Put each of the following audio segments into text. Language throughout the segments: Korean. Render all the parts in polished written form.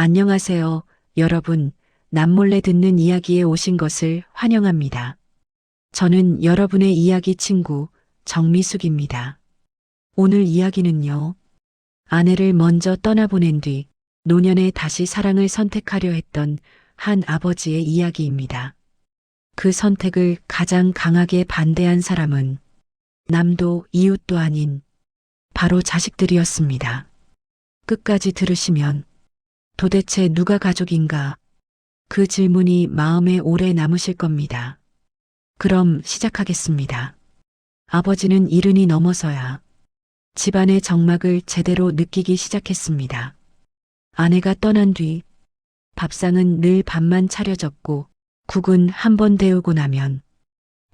안녕하세요, 여러분. 남몰래 듣는 이야기에 오신 것을 환영합니다. 저는 여러분의 이야기 친구 정미숙입니다. 오늘 이야기는요. 아내를 먼저 떠나보낸 뒤 노년에 다시 사랑을 선택하려 했던 한 아버지의 이야기입니다. 그 선택을 가장 강하게 반대한 사람은 남도 이웃도 아닌 바로 자식들이었습니다. 끝까지 들으시면 도대체 누가 가족인가? 그 질문이 마음에 오래 남으실 겁니다. 그럼 시작하겠습니다. 아버지는 70이 넘어서야 집안의 정막을 제대로 느끼기 시작했습니다. 아내가 떠난 뒤 밥상은 늘 밥만 차려졌고 국은 한 번 데우고 나면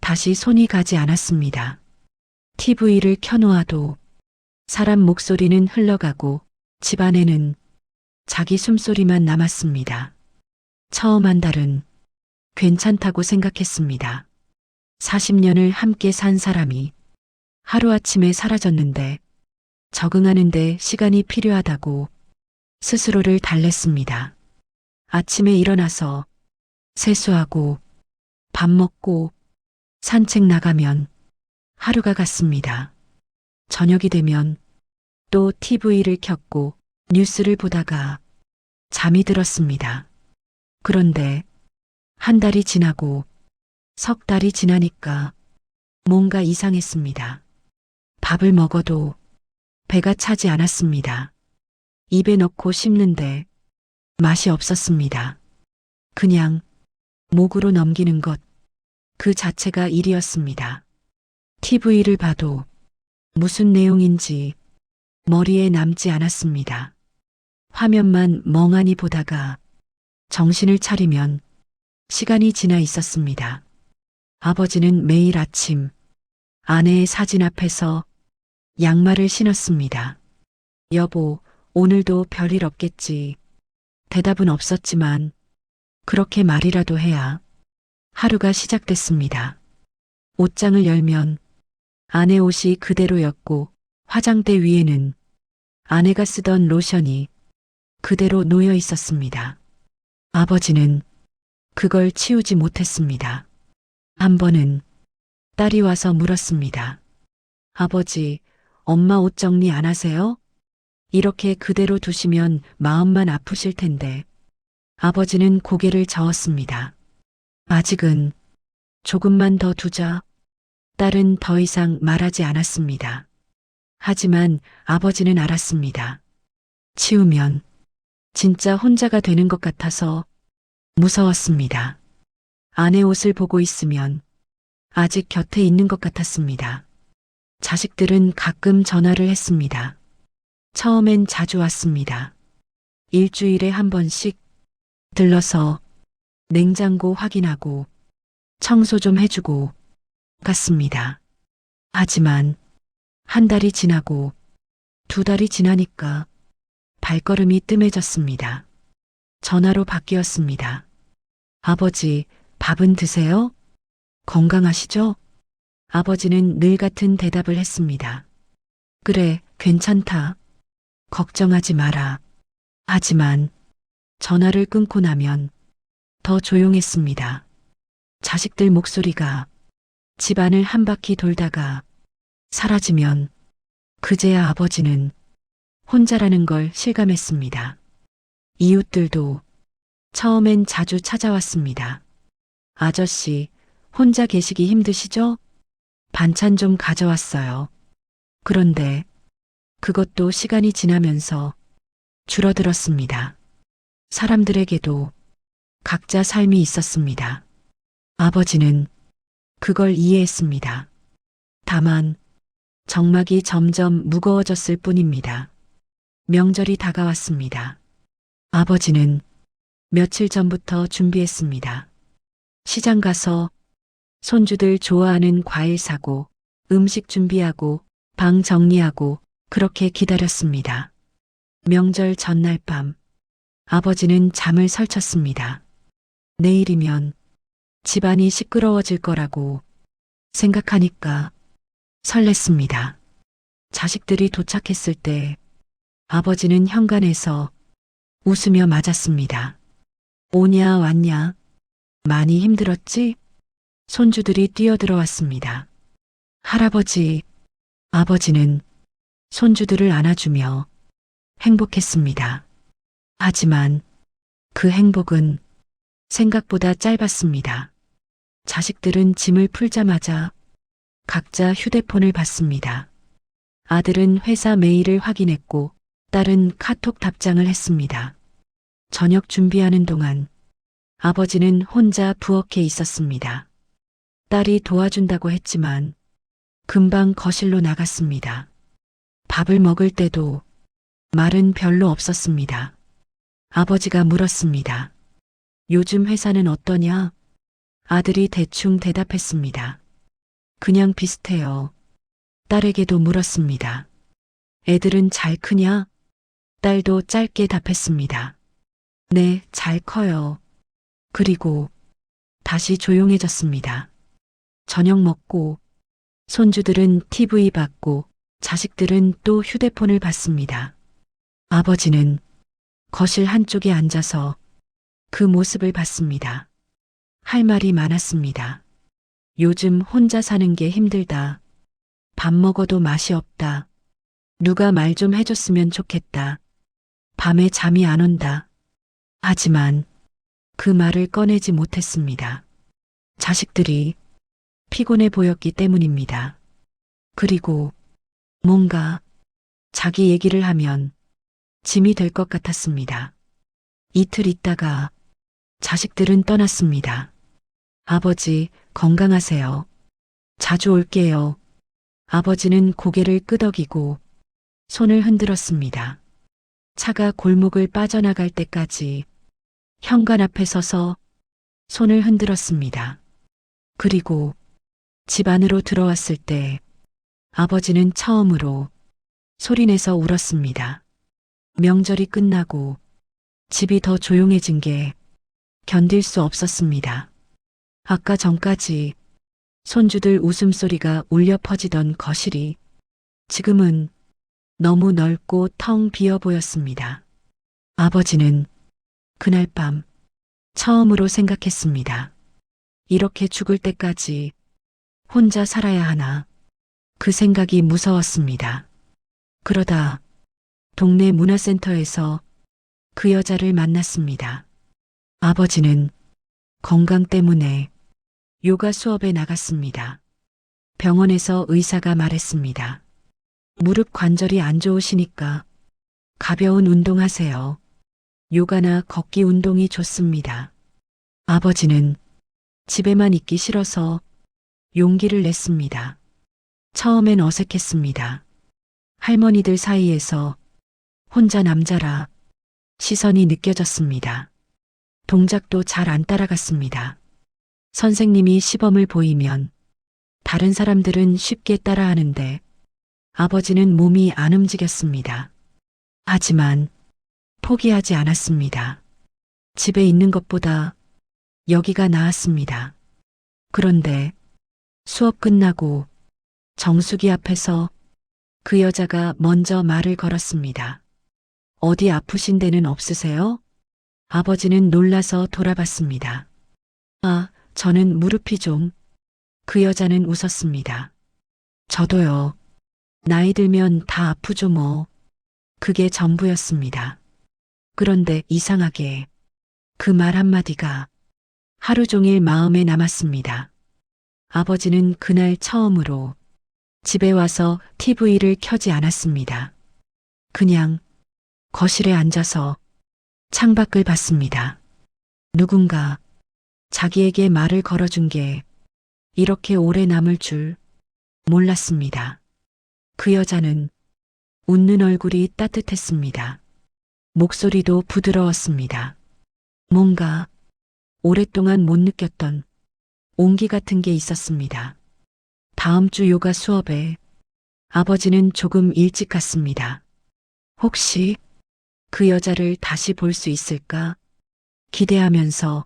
다시 손이 가지 않았습니다. TV를 켜놓아도 사람 목소리는 흘러가고 집안에는 자기 숨소리만 남았습니다. 처음 한 달은 괜찮다고 생각했습니다. 40년을 함께 산 사람이 하루아침에 사라졌는데 적응하는데 시간이 필요하다고 스스로를 달랬습니다. 아침에 일어나서 세수하고 밥 먹고 산책 나가면 하루가 갔습니다. 저녁이 되면 또 TV를 켰고 뉴스를 보다가 잠이 들었습니다. 그런데 한 달이 지나고 석 달이 지나니까 뭔가 이상했습니다. 밥을 먹어도 배가 차지 않았습니다. 입에 넣고 씹는데 맛이 없었습니다. 그냥 목으로 넘기는 것, 그 자체가 일이었습니다. TV를 봐도 무슨 내용인지 머리에 남지 않았습니다. 화면만 멍하니 보다가 정신을 차리면 시간이 지나 있었습니다. 아버지는 매일 아침 아내의 사진 앞에서 양말을 신었습니다. 여보, 오늘도 별일 없겠지. 대답은 없었지만 그렇게 말이라도 해야 하루가 시작됐습니다. 옷장을 열면 아내 옷이 그대로였고 화장대 위에는 아내가 쓰던 로션이 그대로 놓여 있었습니다. 아버지는 그걸 치우지 못했습니다. 한 번은 딸이 와서 물었습니다. 아버지, 엄마 옷 정리 안 하세요? 이렇게 그대로 두시면 마음만 아프실 텐데. 아버지는 고개를 저었습니다. 아직은 조금만 더 두자. 딸은 더 이상 말하지 않았습니다. 하지만 아버지는 알았습니다. 치우면 진짜 혼자가 되는 것 같아서 무서웠습니다. 아내 옷을 보고 있으면 아직 곁에 있는 것 같았습니다. 자식들은 가끔 전화를 했습니다. 처음엔 자주 왔습니다. 일주일에 한 번씩 들러서 냉장고 확인하고 청소 좀 해주고 갔습니다. 하지만 한 달이 지나고 두 달이 지나니까 발걸음이 뜸해졌습니다. 전화로 바뀌었습니다. 아버지, 밥은 드세요? 건강하시죠? 아버지는 늘 같은 대답을 했습니다. 그래, 괜찮다. 걱정하지 마라. 하지만 전화를 끊고 나면 더 조용했습니다. 자식들 목소리가 집안을 한 바퀴 돌다가 사라지면 그제야 아버지는 혼자라는 걸 실감했습니다. 이웃들도 처음엔 자주 찾아왔습니다. 아저씨, 혼자 계시기 힘드시죠? 반찬 좀 가져왔어요. 그런데 그것도 시간이 지나면서 줄어들었습니다. 사람들에게도 각자 삶이 있었습니다. 아버지는 그걸 이해했습니다. 다만 정막이 점점 무거워졌을 뿐입니다. 명절이 다가왔습니다. 아버지는 며칠 전부터 준비했습니다. 시장 가서 손주들 좋아하는 과일 사고 음식 준비하고 방 정리하고 그렇게 기다렸습니다. 명절 전날 밤 아버지는 잠을 설쳤습니다. 내일이면 집안이 시끄러워질 거라고 생각하니까 설렜습니다. 자식들이 도착했을 때 아버지는 현관에서 웃으며 맞았습니다. 오냐 왔냐? 많이 힘들었지? 손주들이 뛰어들어왔습니다. 할아버지, 아버지는 손주들을 안아주며 행복했습니다. 하지만 그 행복은 생각보다 짧았습니다. 자식들은 짐을 풀자마자 각자 휴대폰을 봤습니다. 아들은 회사 메일을 확인했고 딸은 카톡 답장을 했습니다. 저녁 준비하는 동안 아버지는 혼자 부엌에 있었습니다. 딸이 도와준다고 했지만 금방 거실로 나갔습니다. 밥을 먹을 때도 말은 별로 없었습니다. 아버지가 물었습니다. 요즘 회사는 어떠냐? 아들이 대충 대답했습니다. 그냥 비슷해요. 딸에게도 물었습니다. 애들은 잘 크냐? 딸도 짧게 답했습니다. 네, 잘 커요. 그리고 다시 조용해졌습니다. 저녁 먹고 손주들은 TV 봤고 자식들은 또 휴대폰을 봤습니다. 아버지는 거실 한쪽에 앉아서 그 모습을 봤습니다. 할 말이 많았습니다. 요즘 혼자 사는 게 힘들다. 밥 먹어도 맛이 없다. 누가 말 좀 해줬으면 좋겠다. 밤에 잠이 안 온다. 하지만 그 말을 꺼내지 못했습니다. 자식들이 피곤해 보였기 때문입니다. 그리고 뭔가 자기 얘기를 하면 짐이 될 것 같았습니다. 이틀 있다가 자식들은 떠났습니다. 아버지, 건강하세요. 자주 올게요. 아버지는 고개를 끄덕이고 손을 흔들었습니다. 차가 골목을 빠져나갈 때까지 현관 앞에 서서 손을 흔들었습니다. 그리고 집 안으로 들어왔을 때 아버지는 처음으로 소리내서 울었습니다. 명절이 끝나고 집이 더 조용해진 게 견딜 수 없었습니다. 아까 전까지 손주들 웃음소리가 울려 퍼지던 거실이 지금은 너무 넓고 텅 비어 보였습니다. 아버지는 그날 밤 처음으로 생각했습니다. 이렇게 죽을 때까지 혼자 살아야 하나. 그 생각이 무서웠습니다. 그러다 동네 문화센터에서 그 여자를 만났습니다. 아버지는 건강 때문에 요가 수업에 나갔습니다. 병원에서 의사가 말했습니다. 무릎 관절이 안 좋으시니까 가벼운 운동하세요. 요가나 걷기 운동이 좋습니다. 아버지는 집에만 있기 싫어서 용기를 냈습니다. 처음엔 어색했습니다. 할머니들 사이에서 혼자 남자라 시선이 느껴졌습니다. 동작도 잘 안 따라갔습니다. 선생님이 시범을 보이면 다른 사람들은 쉽게 따라하는데 아버지는 몸이 안 움직였습니다. 하지만 포기하지 않았습니다. 집에 있는 것보다 여기가 나았습니다. 그런데 수업 끝나고 정수기 앞에서 그 여자가 먼저 말을 걸었습니다. 어디 아프신 데는 없으세요? 아버지는 놀라서 돌아봤습니다. 아, 저는 무릎이 좀. 그 여자는 웃었습니다. 저도요. 나이 들면 다 아프죠 뭐. 그게 전부였습니다. 그런데 이상하게 그 말 한마디가 하루 종일 마음에 남았습니다. 아버지는 그날 처음으로 집에 와서 TV를 켜지 않았습니다. 그냥 거실에 앉아서 창밖을 봤습니다. 누군가 자기에게 말을 걸어준 게 이렇게 오래 남을 줄 몰랐습니다. 그 여자는 웃는 얼굴이 따뜻했습니다. 목소리도 부드러웠습니다. 뭔가 오랫동안 못 느꼈던 온기 같은 게 있었습니다. 다음 주 요가 수업에 아버지는 조금 일찍 갔습니다. 혹시 그 여자를 다시 볼 수 있을까 기대하면서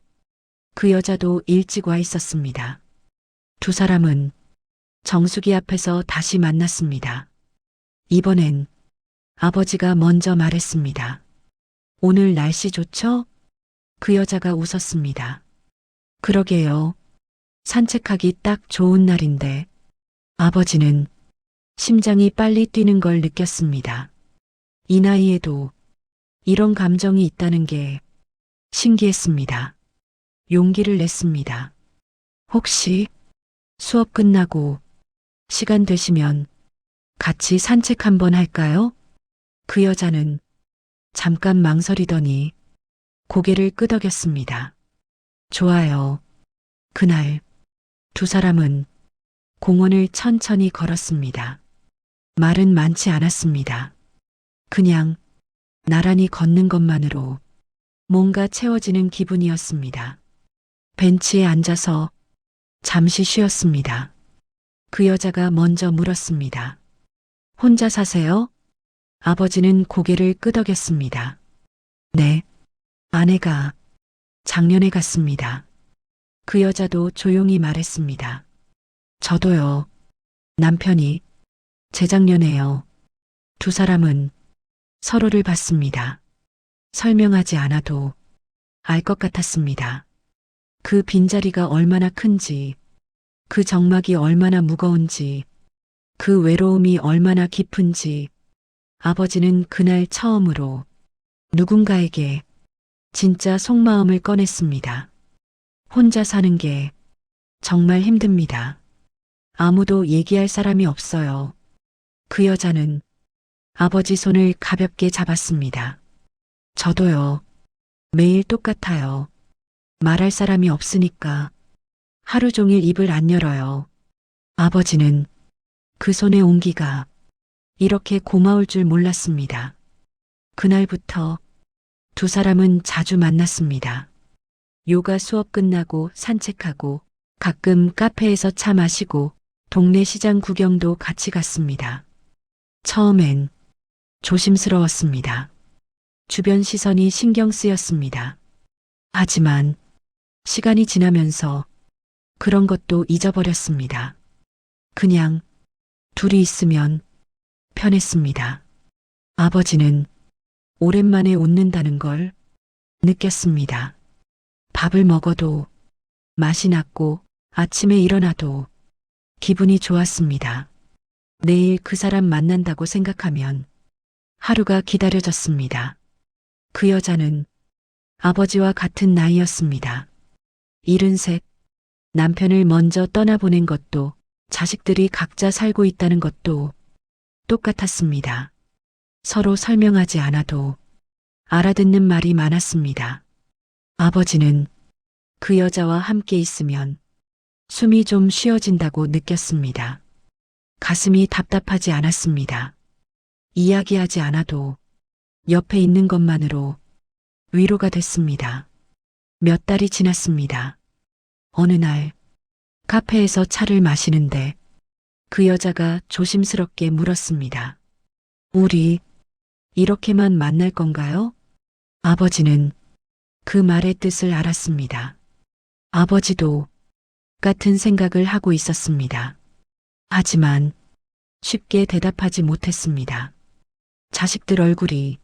그 여자도 일찍 와 있었습니다. 두 사람은 정수기 앞에서 다시 만났습니다. 이번엔 아버지가 먼저 말했습니다. 오늘 날씨 좋죠? 그 여자가 웃었습니다. 그러게요. 산책하기 딱 좋은 날인데 아버지는 심장이 빨리 뛰는 걸 느꼈습니다. 이 나이에도 이런 감정이 있다는 게 신기했습니다. 용기를 냈습니다. 혹시 수업 끝나고 시간 되시면 같이 산책 한번 할까요? 그 여자는 잠깐 망설이더니 고개를 끄덕였습니다. 좋아요. 그날 두 사람은 공원을 천천히 걸었습니다. 말은 많지 않았습니다. 그냥 나란히 걷는 것만으로 뭔가 채워지는 기분이었습니다. 벤치에 앉아서 잠시 쉬었습니다. 그 여자가 먼저 물었습니다. 혼자 사세요? 아버지는 고개를 끄덕였습니다. 네, 아내가 작년에 갔습니다. 그 여자도 조용히 말했습니다. 저도요. 남편이 재작년에요. 두 사람은 서로를 봤습니다. 설명하지 않아도 알 것 같았습니다. 그 빈자리가 얼마나 큰지, 그 정막이 얼마나 무거운지, 그 외로움이 얼마나 깊은지, 아버지는 그날 처음으로 누군가에게 진짜 속마음을 꺼냈습니다. 혼자 사는 게 정말 힘듭니다. 아무도 얘기할 사람이 없어요. 그 여자는 아버지 손을 가볍게 잡았습니다. 저도요. 매일 똑같아요. 말할 사람이 없으니까 하루 종일 입을 안 열어요. 아버지는 그 손의 온기가 이렇게 고마울 줄 몰랐습니다. 그날부터 두 사람은 자주 만났습니다. 요가 수업 끝나고 산책하고 가끔 카페에서 차 마시고 동네 시장 구경도 같이 갔습니다. 처음엔 조심스러웠습니다. 주변 시선이 신경 쓰였습니다. 하지만 시간이 지나면서 그런 것도 잊어버렸습니다. 그냥 둘이 있으면 편했습니다. 아버지는 오랜만에 웃는다는 걸 느꼈습니다. 밥을 먹어도 맛이 났고 아침에 일어나도 기분이 좋았습니다. 내일 그 사람 만난다고 생각하면 하루가 기다려졌습니다. 그 여자는 아버지와 같은 나이였습니다. 73, 남편을 먼저 떠나보낸 것도 자식들이 각자 살고 있다는 것도 똑같았습니다. 서로 설명하지 않아도 알아듣는 말이 많았습니다. 아버지는 그 여자와 함께 있으면 숨이 좀 쉬어진다고 느꼈습니다. 가슴이 답답하지 않았습니다. 이야기하지 않아도 옆에 있는 것만으로 위로가 됐습니다. 몇 달이 지났습니다. 어느 날 카페에서 차를 마시는데 그 여자가 조심스럽게 물었습니다. 우리 이렇게만 만날 건가요? 아버지는 그 말의 뜻을 알았습니다. 아버지도 같은 생각을 하고 있었습니다. 하지만 쉽게 대답하지 못했습니다. 자식들 얼굴이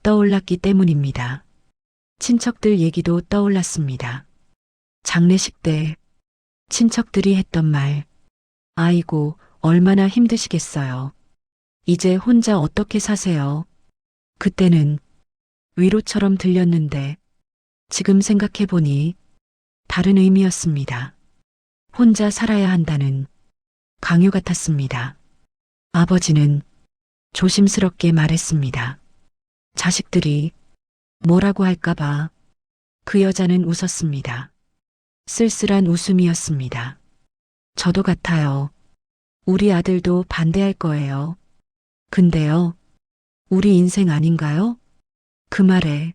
떠올랐기 때문입니다. 친척들 얘기도 떠올랐습니다. 장례식 때 친척들이 했던 말, 아이고, 얼마나 힘드시겠어요. 이제 혼자 어떻게 사세요? 그때는 위로처럼 들렸는데 지금 생각해보니 다른 의미였습니다. 혼자 살아야 한다는 강요 같았습니다. 아버지는 조심스럽게 말했습니다. 자식들이 뭐라고 할까봐. 그 여자는 웃었습니다. 쓸쓸한 웃음이었습니다. 저도 같아요. 우리 아들도 반대할 거예요. 근데요, 우리 인생 아닌가요? 그 말에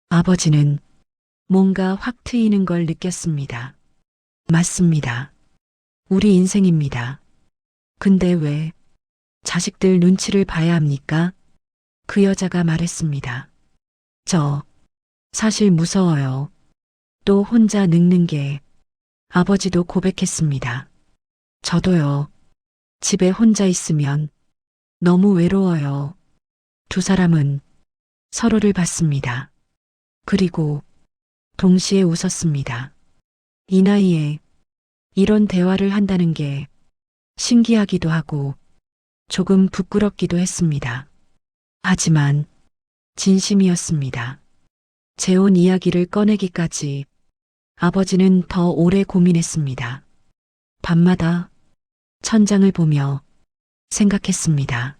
아버지는 뭔가 확 트이는 걸 느꼈습니다. 맞습니다. 우리 인생입니다. 근데 왜 자식들 눈치를 봐야 합니까? 그 여자가 말했습니다. 저 사실 무서워요. 또 혼자 늙는 게. 아버지도 고백했습니다. 저도요. 집에 혼자 있으면 너무 외로워요. 두 사람은 서로를 봤습니다. 그리고 동시에 웃었습니다. 이 나이에 이런 대화를 한다는 게 신기하기도 하고 조금 부끄럽기도 했습니다. 하지만 진심이었습니다. 재혼 이야기를 꺼내기까지 아버지는 더 오래 고민했습니다. 밤마다 천장을 보며 생각했습니다.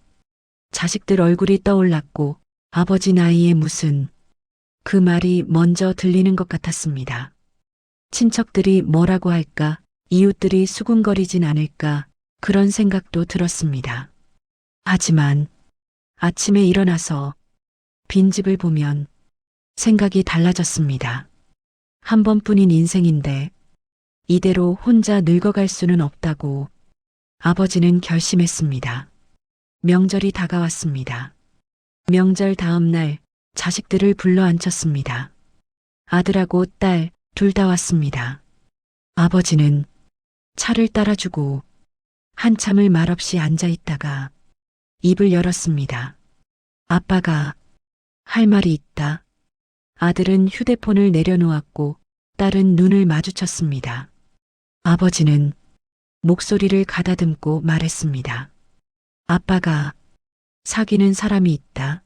자식들 얼굴이 떠올랐고 아버지 나이에 무슨 그 말이 먼저 들리는 것 같았습니다. 친척들이 뭐라고 할까, 이웃들이 수군거리진 않을까, 그런 생각도 들었습니다. 하지만 아침에 일어나서 빈집을 보면 생각이 달라졌습니다. 한 번뿐인 인생인데 이대로 혼자 늙어갈 수는 없다고 아버지는 결심했습니다. 명절이 다가왔습니다. 명절 다음 날 자식들을 불러 앉혔습니다. 아들하고 딸 둘 다 왔습니다. 아버지는 차를 따라주고 한참을 말없이 앉아 있다가 입을 열었습니다. 아빠가 할 말이 있다. 아들은 휴대폰을 내려놓았고 딸은 눈을 마주쳤습니다. 아버지는 목소리를 가다듬고 말했습니다. 아빠가 사귀는 사람이 있다.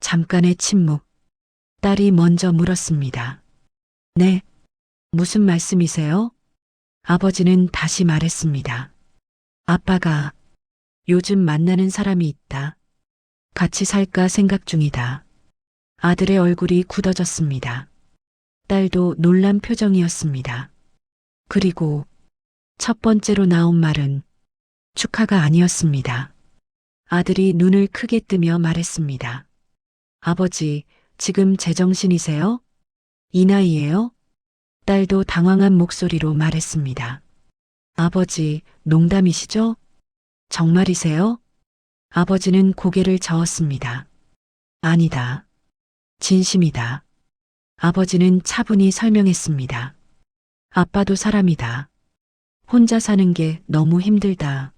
잠깐의 침묵. 딸이 먼저 물었습니다. 네, 무슨 말씀이세요? 아버지는 다시 말했습니다. 아빠가 요즘 만나는 사람이 있다. 같이 살까 생각 중이다. 아들의 얼굴이 굳어졌습니다. 딸도 놀란 표정이었습니다. 그리고 첫 번째로 나온 말은 축하가 아니었습니다. 아들이 눈을 크게 뜨며 말했습니다. 아버지, 지금 제정신이세요? 이 나이에요? 딸도 당황한 목소리로 말했습니다. 아버지, 농담이시죠? 정말이세요? 아버지는 고개를 저었습니다. 아니다. 진심이다. 아버지는 차분히 설명했습니다. 아빠도 사람이다. 혼자 사는 게 너무 힘들다.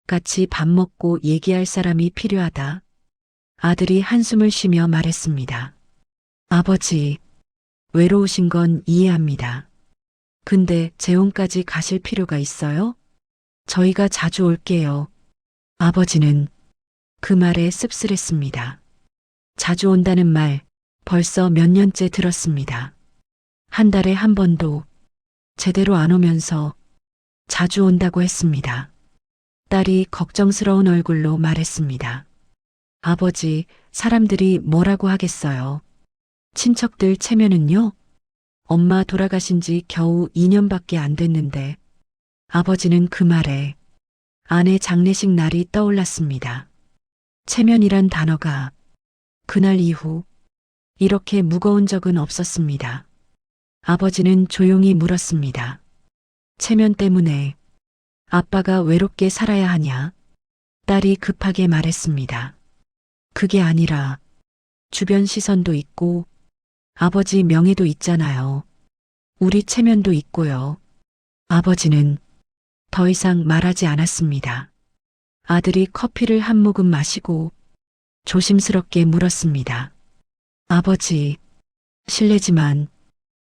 같이 밥 먹고 얘기할 사람이 필요하다. 아들이 한숨을 쉬며 말했습니다. 아버지, 외로우신 건 이해합니다. 근데 재혼까지 가실 필요가 있어요? 저희가 자주 올게요. 아버지는 그 말에 씁쓸했습니다. 자주 온다는 말 벌써 몇 년째 들었습니다. 한 달에 한 번도 제대로 안 오면서 자주 온다고 했습니다. 딸이 걱정스러운 얼굴로 말했습니다. 아버지, 사람들이 뭐라고 하겠어요? 친척들 체면은요? 엄마 돌아가신 지 겨우 2년밖에 안 됐는데 아버지는 그 말에 아내 장례식 날이 떠올랐습니다. 체면이란 단어가 그날 이후 이렇게 무거운 적은 없었습니다. 아버지는 조용히 물었습니다. 체면 때문에 아빠가 외롭게 살아야 하냐? 딸이 급하게 말했습니다. 그게 아니라 주변 시선도 있고 아버지 명예도 있잖아요. 우리 체면도 있고요. 아버지는 더 이상 말하지 않았습니다. 아들이 커피를 한 모금 마시고 조심스럽게 물었습니다. 아버지, 실례지만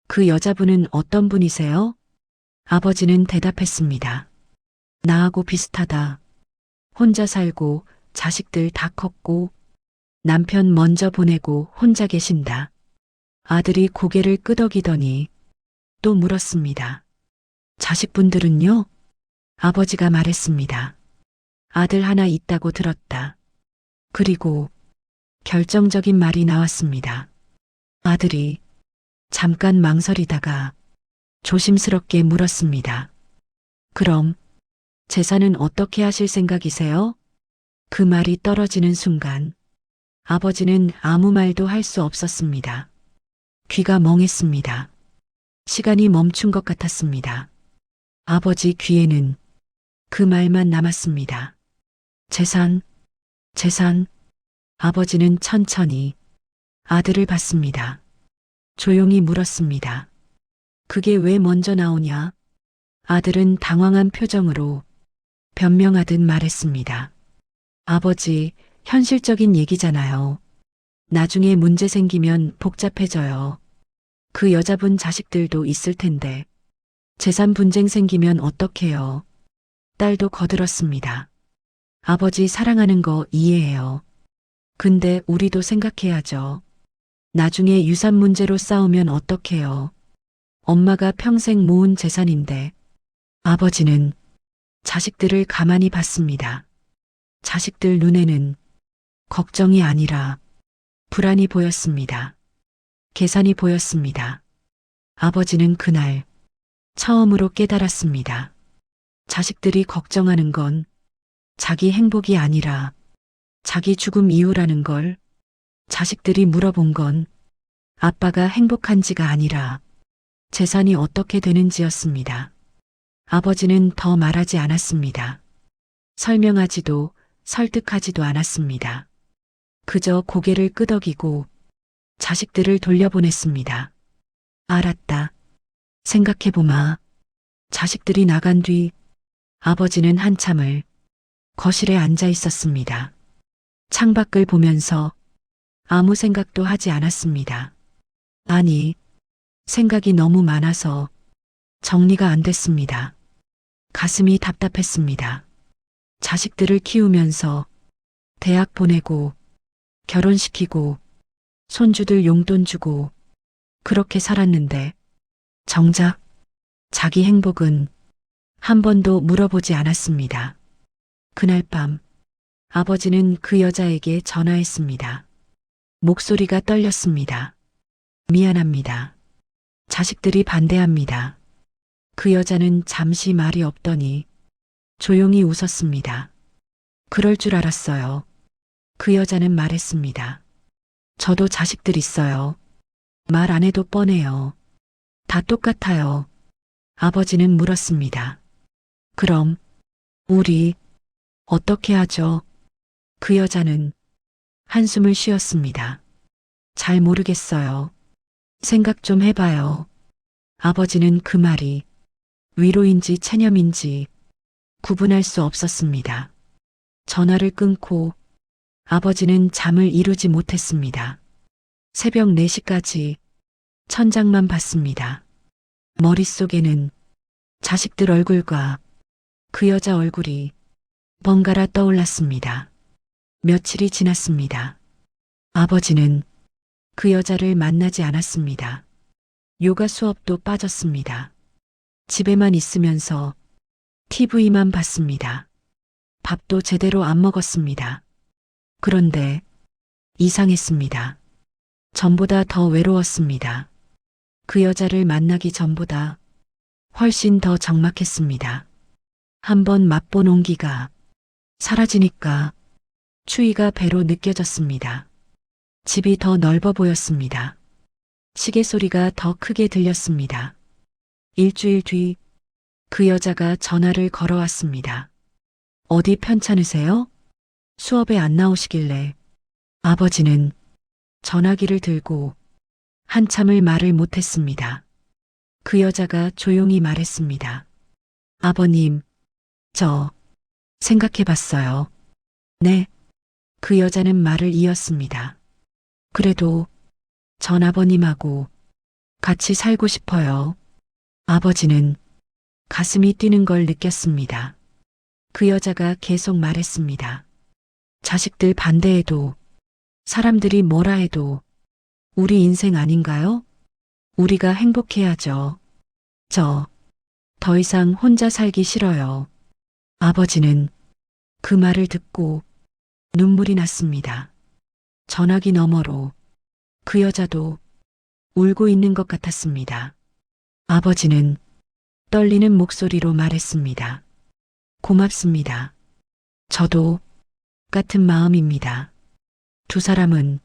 그 여자분은 어떤 분이세요? 아버지는 대답했습니다. 나하고 비슷하다. 혼자 살고 자식들 다 컸고 남편 먼저 보내고 혼자 계신다. 아들이 고개를 끄덕이더니 또 물었습니다. 자식분들은요? 아버지가 말했습니다. 아들 하나 있다고 들었다. 그리고 결정적인 말이 나왔습니다. 아들이 잠깐 망설이다가 조심스럽게 물었습니다. 그럼 재산은 어떻게 하실 생각이세요? 그 말이 떨어지는 순간 아버지는 아무 말도 할 수 없었습니다. 귀가 멍했습니다. 시간이 멈춘 것 같았습니다. 아버지 귀에는 그 말만 남았습니다. 재산, 재산. 아버지는 천천히 아들을 봤습니다. 조용히 물었습니다. 그게 왜 먼저 나오냐? 아들은 당황한 표정으로 변명하듯 말했습니다. 아버지, 현실적인 얘기잖아요. 나중에 문제 생기면 복잡해져요. 그 여자분 자식들도 있을 텐데. 재산 분쟁 생기면 어떡해요. 딸도 거들었습니다. 아버지 사랑하는 거 이해해요. 근데 우리도 생각해야죠. 나중에 유산 문제로 싸우면 어떡해요. 엄마가 평생 모은 재산인데. 아버지는 자식들을 가만히 봤습니다. 자식들 눈에는 걱정이 아니라 불안이 보였습니다. 계산이 보였습니다. 아버지는 그날 처음으로 깨달았습니다. 자식들이 걱정하는 건 자기 행복이 아니라 자기 죽음 이유라는 걸. 자식들이 물어본 건 아빠가 행복한지가 아니라 재산이 어떻게 되는지였습니다. 아버지는 더 말하지 않았습니다. 설명하지도 설득하지도 않았습니다. 그저 고개를 끄덕이고 자식들을 돌려보냈습니다. 알았다. 생각해보마. 자식들이 나간 뒤 아버지는 한참을 거실에 앉아 있었습니다. 창밖을 보면서 아무 생각도 하지 않았습니다. 아니, 생각이 너무 많아서 정리가 안 됐습니다. 가슴이 답답했습니다. 자식들을 키우면서 대학 보내고 결혼시키고 손주들 용돈 주고 그렇게 살았는데 정작 자기 행복은 한 번도 물어보지 않았습니다. 그날 밤 아버지는 그 여자에게 전화했습니다. 목소리가 떨렸습니다. 미안합니다. 자식들이 반대합니다. 그 여자는 잠시 말이 없더니 조용히 웃었습니다. 그럴 줄 알았어요. 그 여자는 말했습니다. 저도 자식들 있어요. 말 안 해도 뻔해요. 다 똑같아요. 아버지는 물었습니다. 그럼 우리 어떻게 하죠? 그 여자는 한숨을 쉬었습니다. 잘 모르겠어요. 생각 좀 해봐요. 아버지는 그 말이 위로인지 체념인지 구분할 수 없었습니다. 전화를 끊고 아버지는 잠을 이루지 못했습니다. 새벽 4시까지 천장만 봤습니다. 머릿속에는 자식들 얼굴과 그 여자 얼굴이 번갈아 떠올랐습니다. 며칠이 지났습니다. 아버지는 그 여자를 만나지 않았습니다. 요가 수업도 빠졌습니다. 집에만 있으면서 TV만 봤습니다. 밥도 제대로 안 먹었습니다. 그런데 이상했습니다. 전보다 더 외로웠습니다. 그 여자를 만나기 전보다 훨씬 더 적막했습니다. 한번 맛본 온기가 사라지니까 추위가 배로 느껴졌습니다. 집이 더 넓어 보였습니다. 시계 소리가 더 크게 들렸습니다. 일주일 뒤 그 여자가 전화를 걸어왔습니다. 어디 편찮으세요? 수업에 안 나오시길래. 아버지는 전화기를 들고 한참을 말을 못했습니다. 그 여자가 조용히 말했습니다. 아버님, 저 생각해봤어요. 네. 그 여자는 말을 이었습니다. 그래도 전 아버님하고 같이 살고 싶어요. 아버지는 가슴이 뛰는 걸 느꼈습니다. 그 여자가 계속 말했습니다. 자식들 반대해도 사람들이 뭐라 해도 우리 인생 아닌가요? 우리가 행복해야죠. 저 더 이상 혼자 살기 싫어요. 아버지는 그 말을 듣고 눈물이 났습니다. 전화기 너머로 그 여자도 울고 있는 것 같았습니다. 아버지는 떨리는 목소리로 말했습니다. 고맙습니다. 저도 같은 마음입니다. 두 사람은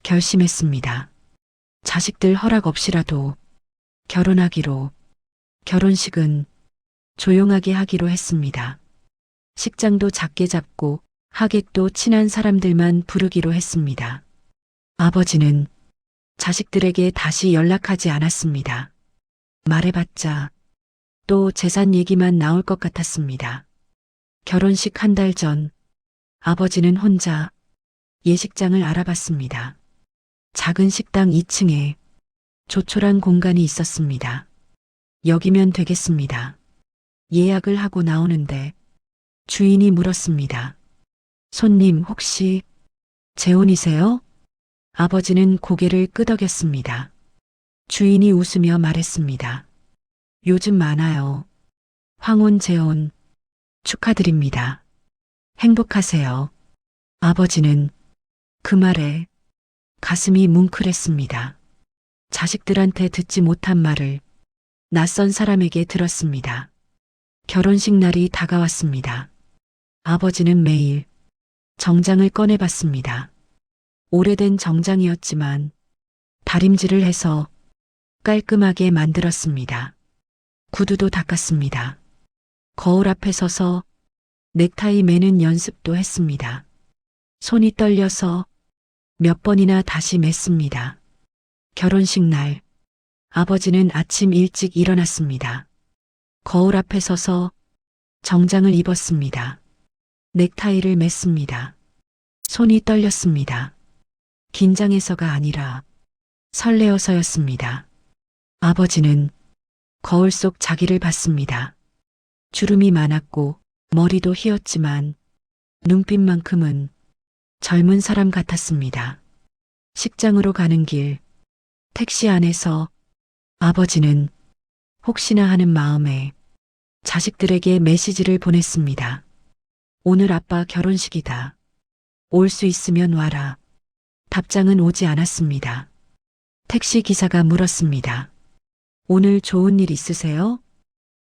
결심했습니다. 자식들 허락 없이라도 결혼하기로, 결혼식은 조용하게 하기로 했습니다. 식장도 작게 잡고 하객도 친한 사람들만 부르기로 했습니다. 아버지는 자식들에게 다시 연락하지 않았습니다. 말해봤자 또 재산 얘기만 나올 것 같았습니다. 결혼식 한 달 전 아버지는 혼자 예식장을 알아봤습니다. 작은 식당 2층에 조촐한 공간이 있었습니다. 여기면 되겠습니다. 예약을 하고 나오는데 주인이 물었습니다. 손님 혹시 재혼이세요? 아버지는 고개를 끄덕였습니다. 주인이 웃으며 말했습니다. 요즘 많아요. 황혼 재혼 축하드립니다. 행복하세요. 아버지는 그 말에 가슴이 뭉클했습니다. 자식들한테 듣지 못한 말을 낯선 사람에게 들었습니다. 결혼식 날이 다가왔습니다. 아버지는 매일 정장을 꺼내봤습니다. 오래된 정장이었지만 다림질을 해서 깔끔하게 만들었습니다. 구두도 닦았습니다. 거울 앞에 서서 넥타이 매는 연습도 했습니다. 손이 떨려서 몇 번이나 다시 맸습니다. 결혼식 날, 아버지는 아침 일찍 일어났습니다. 거울 앞에 서서 정장을 입었습니다. 넥타이를 맸습니다. 손이 떨렸습니다. 긴장해서가 아니라 설레어서였습니다. 아버지는 거울 속 자기를 봤습니다. 주름이 많았고 머리도 휘었지만 눈빛만큼은 젊은 사람 같았습니다. 식장으로 가는 길, 택시 안에서 아버지는 혹시나 하는 마음에 자식들에게 메시지를 보냈습니다. 오늘 아빠 결혼식이다. 올 수 있으면 와라. 답장은 오지 않았습니다. 택시 기사가 물었습니다. 오늘 좋은 일 있으세요?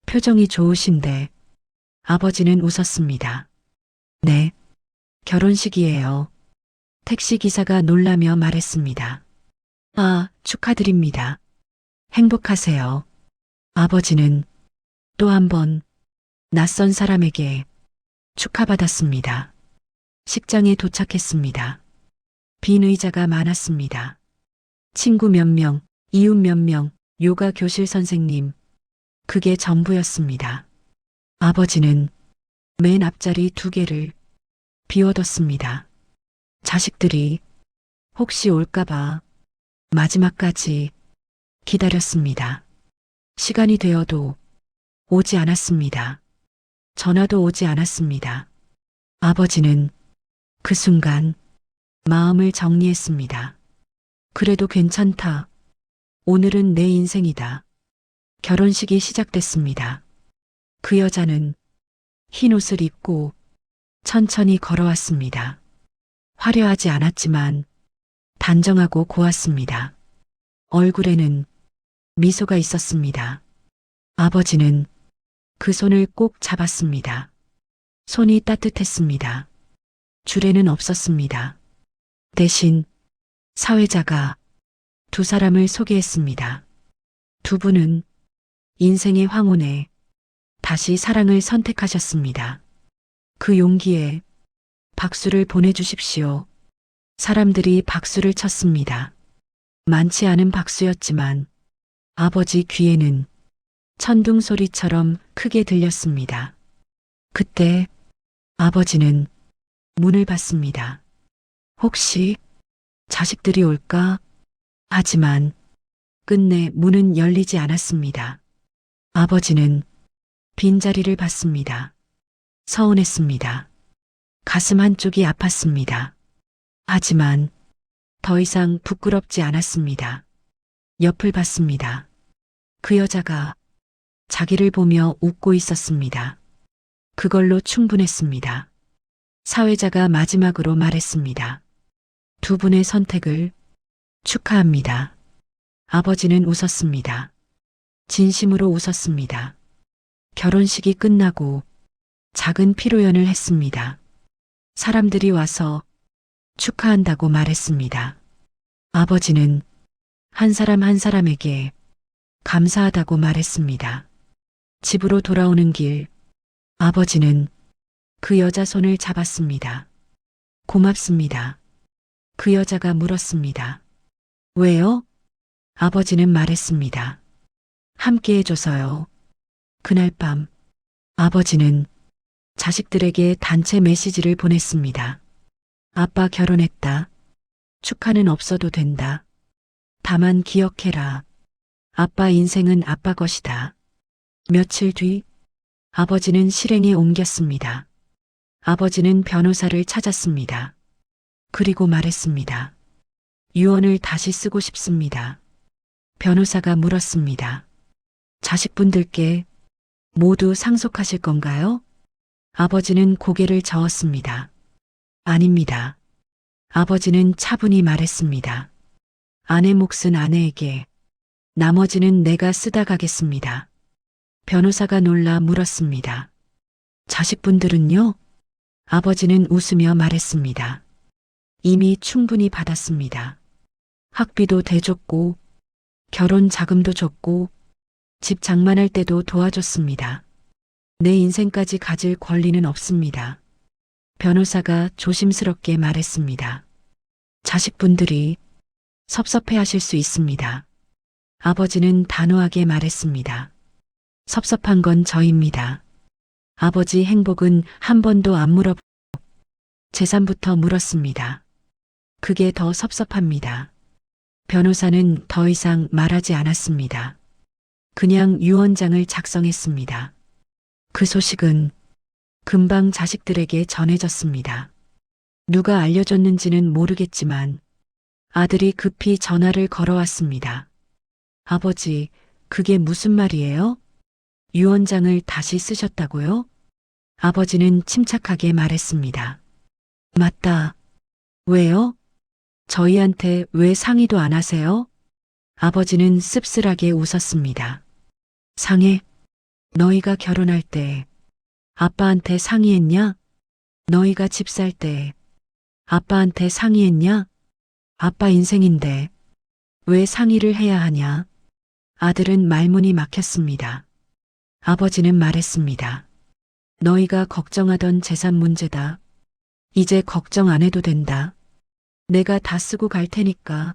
표정이 좋으신데 아버지는 웃었습니다. 네, 결혼식이에요. 택시 기사가 놀라며 말했습니다. 아, 축하드립니다. 행복하세요. 아버지는 또 한 번 낯선 사람에게 축하받았습니다. 식장에 도착했습니다. 빈 의자가 많았습니다. 친구 몇 명, 이웃 몇 명, 요가 교실 선생님. 그게 전부였습니다. 아버지는 맨 앞자리 2개를 비워뒀습니다. 자식들이 혹시 올까봐 마지막까지 기다렸습니다. 시간이 되어도 오지 않았습니다. 전화도 오지 않았습니다. 아버지는 그 순간 마음을 정리했습니다. 그래도 괜찮다. 오늘은 내 인생이다. 결혼식이 시작됐습니다. 그 여자는 흰 옷을 입고 천천히 걸어왔습니다. 화려하지 않았지만 단정하고 고왔습니다. 얼굴에는 미소가 있었습니다. 아버지는 그 손을 꼭 잡았습니다. 손이 따뜻했습니다. 주례는 없었습니다. 대신 사회자가 2 사람을 소개했습니다. 2 분은 인생의 황혼에 다시 사랑을 선택하셨습니다. 그 용기에 박수를 보내주십시오. 사람들이 박수를 쳤습니다. 많지 않은 박수였지만 아버지 귀에는 천둥 소리처럼 크게 들렸습니다. 그때 아버지는 문을 봤습니다. 혹시 자식들이 올까? 하지만 끝내 문은 열리지 않았습니다. 아버지는 빈자리를 봤습니다. 서운했습니다. 가슴 한쪽이 아팠습니다. 하지만 더 이상 부끄럽지 않았습니다. 옆을 봤습니다. 그 여자가 자기를 보며 웃고 있었습니다. 그걸로 충분했습니다. 사회자가 마지막으로 말했습니다. 2 분의 선택을 축하합니다. 아버지는 웃었습니다. 진심으로 웃었습니다. 결혼식이 끝나고 작은 피로연을 했습니다. 사람들이 와서 축하한다고 말했습니다. 아버지는 한 사람 한 사람에게 감사하다고 말했습니다. 집으로 돌아오는 길, 아버지는 그 여자 손을 잡았습니다. 고맙습니다. 그 여자가 물었습니다. 왜요? 아버지는 말했습니다. 함께 해줘서요. 그날 밤, 아버지는 자식들에게 단체 메시지를 보냈습니다. 아빠 결혼했다. 축하는 없어도 된다. 다만 기억해라. 아빠 인생은 아빠 것이다. 며칠 뒤 아버지는 실행에 옮겼습니다. 아버지는 변호사를 찾았습니다. 그리고 말했습니다. 유언을 다시 쓰고 싶습니다. 변호사가 물었습니다. 자식분들께 모두 상속하실 건가요? 아버지는 고개를 저었습니다. 아닙니다. 아버지는 차분히 말했습니다. 아내 몫은 아내에게, 나머지는 내가 쓰다 가겠습니다. 변호사가 놀라 물었습니다. 자식분들은요? 아버지는 웃으며 말했습니다. 이미 충분히 받았습니다. 학비도 대줬고, 결혼 자금도 줬고, 집 장만할 때도 도와줬습니다. 내 인생까지 가질 권리는 없습니다. 변호사가 조심스럽게 말했습니다. 자식분들이 섭섭해 하실 수 있습니다. 아버지는 단호하게 말했습니다. 섭섭한 건 저입니다. 아버지 행복은 한 번도 안 물어보고 재산부터 물었습니다. 그게 더 섭섭합니다. 변호사는 더 이상 말하지 않았습니다. 그냥 유언장을 작성했습니다. 그 소식은 금방 자식들에게 전해졌습니다. 누가 알려줬는지는 모르겠지만 아들이 급히 전화를 걸어왔습니다. 아버지, 그게 무슨 말이에요? 유언장을 다시 쓰셨다고요? 아버지는 침착하게 말했습니다. 맞다. 왜요? 저희한테 왜 상의도 안 하세요? 아버지는 씁쓸하게 웃었습니다. 상해? 너희가 결혼할 때 아빠한테 상의했냐? 너희가 집 살 때 아빠한테 상의했냐? 아빠 인생인데 왜 상의를 해야 하냐? 아들은 말문이 막혔습니다. 아버지는 말했습니다. 너희가 걱정하던 재산 문제다. 이제 걱정 안 해도 된다. 내가 다 쓰고 갈 테니까.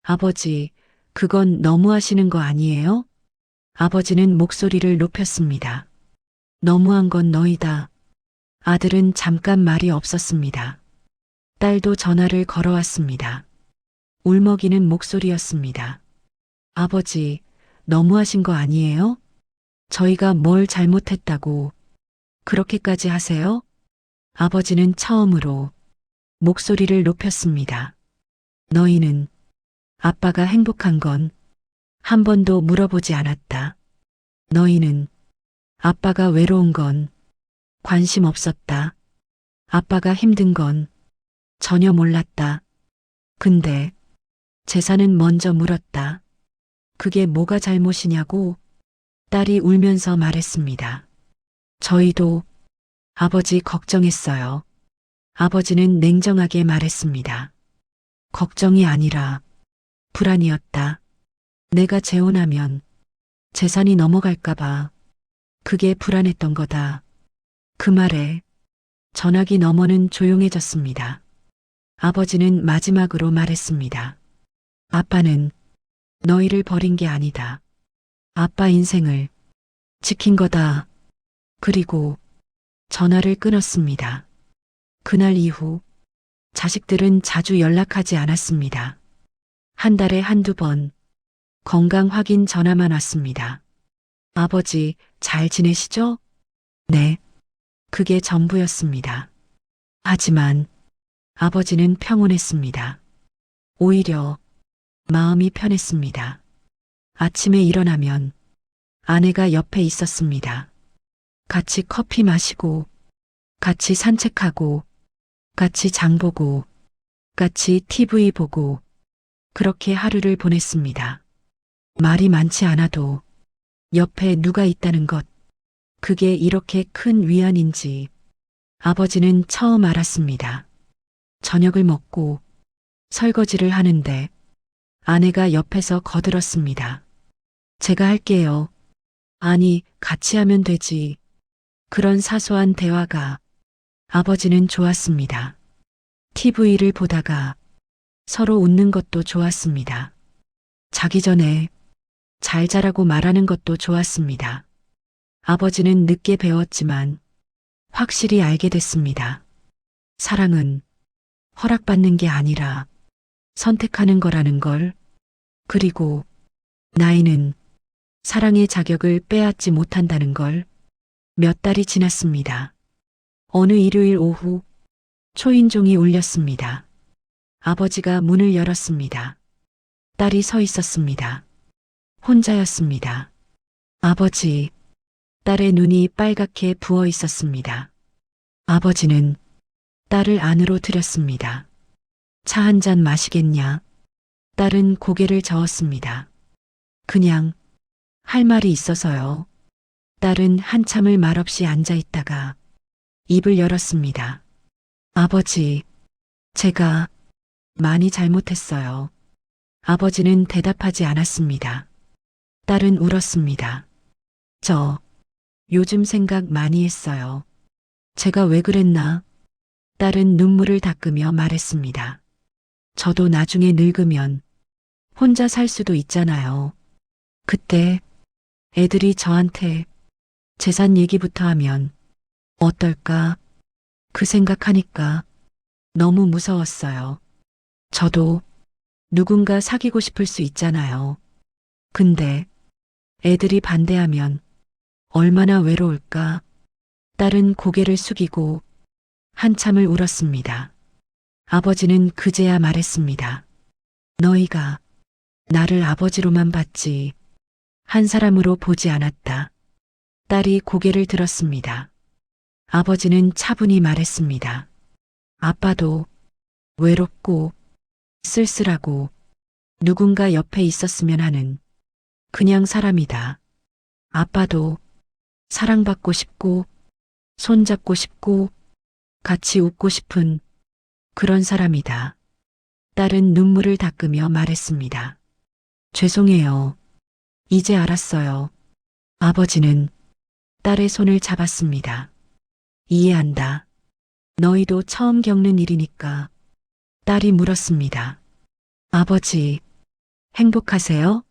아버지, 그건 너무하시는 거 아니에요? 아버지는 목소리를 높였습니다. 너무한 건 너희다. 아들은 잠깐 말이 없었습니다. 딸도 전화를 걸어왔습니다. 울먹이는 목소리였습니다. 아버지, 너무하신 거 아니에요? 저희가 뭘 잘못했다고 그렇게까지 하세요? 아버지는 처음으로 목소리를 높였습니다. 너희는 아빠가 행복한 건 한 번도 물어보지 않았다. 너희는 아빠가 외로운 건 관심 없었다. 아빠가 힘든 건 전혀 몰랐다. 근데 재산은 먼저 물었다. 그게 뭐가 잘못이냐고 딸이 울면서 말했습니다. 저희도 아버지 걱정했어요. 아버지는 냉정하게 말했습니다. 걱정이 아니라 불안이었다. 내가 재혼하면 재산이 넘어갈까봐 그게 불안했던 거다. 그 말에 전화기 너머는 조용해졌습니다. 아버지는 마지막으로 말했습니다. 아빠는 너희를 버린 게 아니다. 아빠 인생을 지킨 거다. 그리고 전화를 끊었습니다. 그날 이후 자식들은 자주 연락하지 않았습니다. 한 달에 한두 번 건강 확인 전화만 왔습니다. 아버지, 잘 지내시죠? 네. 그게 전부였습니다. 하지만 아버지는 평온했습니다. 오히려 마음이 편했습니다. 아침에 일어나면 아내가 옆에 있었습니다. 같이 커피 마시고, 같이 산책하고, 같이 장 보고, 같이 TV 보고, 그렇게 하루를 보냈습니다. 말이 많지 않아도 옆에 누가 있다는 것, 그게 이렇게 큰 위안인지 아버지는 처음 알았습니다. 저녁을 먹고 설거지를 하는데 아내가 옆에서 거들었습니다. 제가 할게요. 아니, 같이 하면 되지. 그런 사소한 대화가 아버지는 좋았습니다. TV를 보다가 서로 웃는 것도 좋았습니다. 자기 전에 잘 자라고 말하는 것도 좋았습니다. 아버지는 늦게 배웠지만 확실히 알게 됐습니다. 사랑은 허락받는 게 아니라 선택하는 거라는 걸, 그리고 나이는 사랑의 자격을 빼앗지 못한다는 걸. 몇 달이 지났습니다. 어느 일요일 오후 초인종이 울렸습니다. 아버지가 문을 열었습니다. 딸이 서 있었습니다. 혼자였습니다. 아버지, 딸의 눈이 빨갛게 부어 있었습니다. 아버지는 딸을 안으로 들였습니다. 차 한 잔 마시겠냐? 딸은 고개를 저었습니다. 그냥 할 말이 있어서요. 딸은 한참을 말없이 앉아 있다가 입을 열었습니다. 아버지, 제가 많이 잘못했어요. 아버지는 대답하지 않았습니다. 딸은 울었습니다. 저 요즘 생각 많이 했어요. 제가 왜 그랬나? 딸은 눈물을 닦으며 말했습니다. 저도 나중에 늙으면 혼자 살 수도 있잖아요. 그때 애들이 저한테 재산 얘기부터 하면 어떨까? 그 생각하니까 너무 무서웠어요. 저도 누군가 사귀고 싶을 수 있잖아요. 근데 애들이 반대하면 얼마나 외로울까? 딸은 고개를 숙이고 한참을 울었습니다. 아버지는 그제야 말했습니다. 너희가 나를 아버지로만 봤지 한 사람으로 보지 않았다. 딸이 고개를 들었습니다. 아버지는 차분히 말했습니다. 아빠도 외롭고 쓸쓸하고 누군가 옆에 있었으면 하는 그냥 사람이다. 아빠도 사랑받고 싶고 손잡고 싶고 같이 웃고 싶은 그런 사람이다. 딸은 눈물을 닦으며 말했습니다. 죄송해요. 이제 알았어요. 아버지는 딸의 손을 잡았습니다. 이해한다. 너희도 처음 겪는 일이니까. 딸이 물었습니다. 아버지, 행복하세요?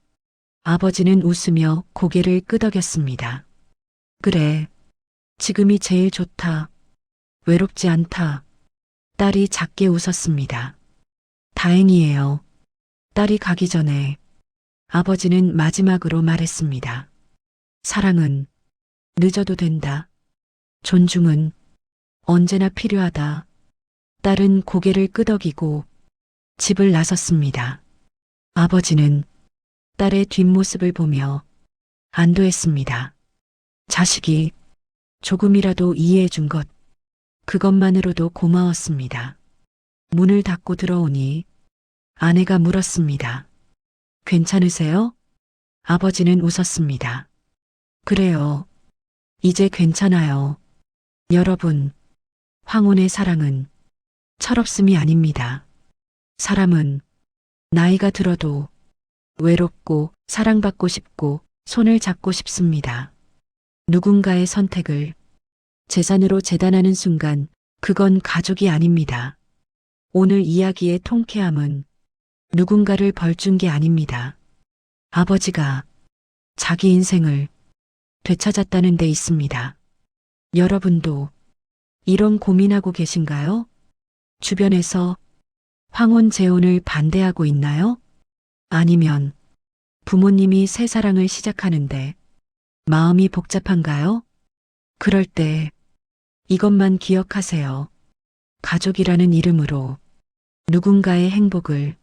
아버지는 웃으며 고개를 끄덕였습니다. 그래, 지금이 제일 좋다. 외롭지 않다. 딸이 작게 웃었습니다. 다행이에요. 딸이 가기 전에 아버지는 마지막으로 말했습니다. 사랑은 늦어도 된다. 존중은 언제나 필요하다. 딸은 고개를 끄덕이고 집을 나섰습니다. 아버지는 딸의 뒷모습을 보며 안도했습니다. 자식이 조금이라도 이해해 준 것, 그것만으로도 고마웠습니다. 문을 닫고 들어오니 아내가 물었습니다. 괜찮으세요? 아버지는 웃었습니다. 그래요. 이제 괜찮아요. 여러분, 황혼의 사랑은 철없음이 아닙니다. 사람은 나이가 들어도 외롭고 사랑받고 싶고 손을 잡고 싶습니다. 누군가의 선택을 재산으로 재단하는 순간 그건 가족이 아닙니다. 오늘 이야기의 통쾌함은 누군가를 벌준 게 아닙니다. 아버지가 자기 인생을 되찾았다는 데 있습니다. 여러분도 이런 고민하고 계신가요? 주변에서 황혼 재혼을 반대하고 있나요? 아니면 부모님이 새 사랑을 시작하는데 마음이 복잡한가요? 그럴 때 이것만 기억하세요. 가족이라는 이름으로 누군가의 행복을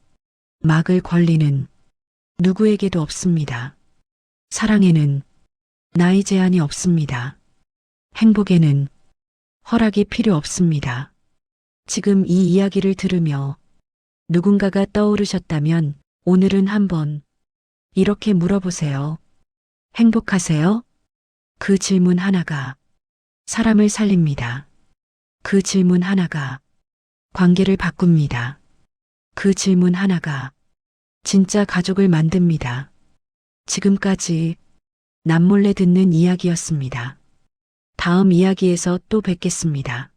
막을 권리는 누구에게도 없습니다. 사랑에는 나이 제한이 없습니다. 행복에는 허락이 필요 없습니다. 지금 이 이야기를 들으며 누군가가 떠오르셨다면 오늘은 한번 이렇게 물어보세요. 행복하세요? 그 질문 하나가 사람을 살립니다. 그 질문 하나가 관계를 바꿉니다. 그 질문 하나가 진짜 가족을 만듭니다. 지금까지 남몰래 듣는 이야기였습니다. 다음 이야기에서 또 뵙겠습니다.